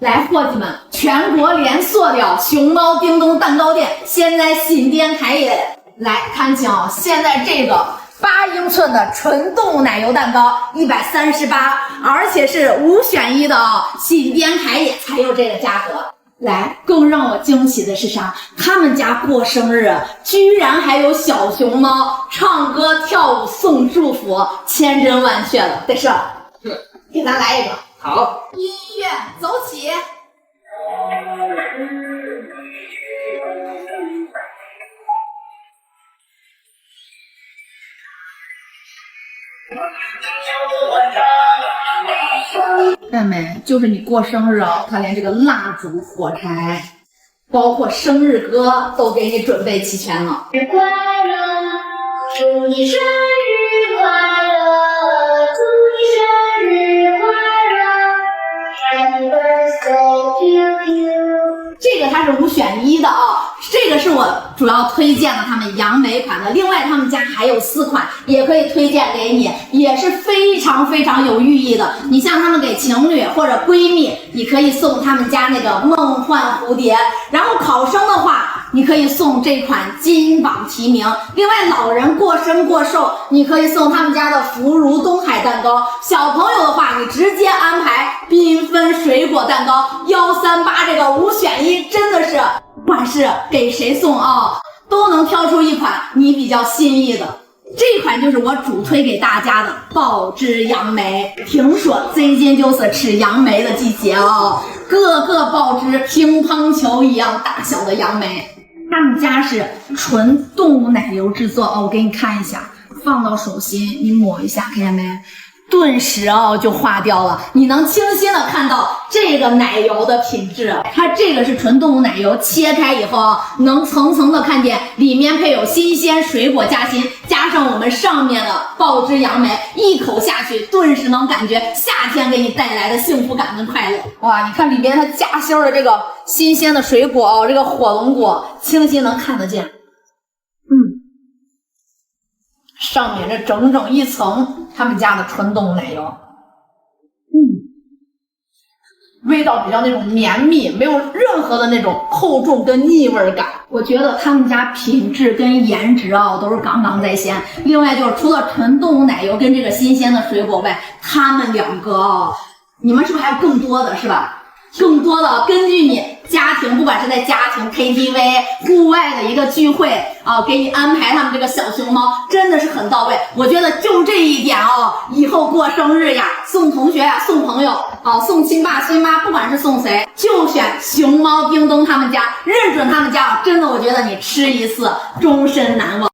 来，伙计们，全国连锁的熊猫叮咚蛋糕店现在新店开业了。来看清哦，现在这个8英寸的纯动物奶油蛋糕138，而且是5选1的哦，新店开业才有这个价格。来，更让我惊喜的是啥？他们家过生日，居然还有小熊猫唱歌跳舞送祝福，千真万确的，得是，给咱来一个。好，音乐走起。看没？就是你过生日哦，他连这个蜡烛、火柴，包括生日歌都给你准备齐全了。生日快乐，祝你生日快乐，祝你生日快乐 ，Happy birthday to you。这个它是5选1的啊，这个是我主要推荐的他们杨梅款的，另外他们家还有4款也可以推荐给你，也是非常非常有寓意的。你像他们给情侣或者闺蜜，你可以送他们家那个梦幻蝴蝶，然后考生的话，你可以送这款金榜题名。另外老人过生过寿，你可以送他们家的福如东海蛋糕。小朋友的话，你直接安排缤纷水果蛋糕138，这个5选1，真的是不管是给谁送啊，都能挑出一款你比较心意的。这款就是我主推给大家的爆汁杨梅。听说最近就是吃杨梅的季节哦，个个爆汁，乒乓球一样大小的杨梅。他们家是纯动物奶油制作哦，我给你看一下，放到手心你抹一下，看见没？顿时哦就化掉了，你能清晰的看到这个奶油的品质。它这个是纯动物奶油，切开以后能层层的看见里面配有新鲜水果夹心，加上我们上面的爆汁杨梅，一口下去顿时能感觉夏天给你带来的幸福感跟快乐。哇，你看里面它夹心的这个新鲜的水果哦，这个火龙果清晰能看得见。上面这整整一层他们家的纯动物奶油，味道比较那种绵密，没有任何的那种厚重跟腻味感。我觉得他们家品质跟颜值啊都是杠杠在线。另外就是除了纯动物奶油跟这个新鲜的水果外，他们2个啊，你们是不是还有更多的是吧？更多的根据你家庭，不管是在家庭 KTV 户外的一个聚会啊，给你安排他们这个小熊猫，真的是很到位。我觉得就这一点哦，以后过生日呀，送同学呀，送朋友啊，送亲爸亲妈，不管是送谁，就选熊猫叮咚他们家，认准他们家，真的我觉得你吃一次终身难忘。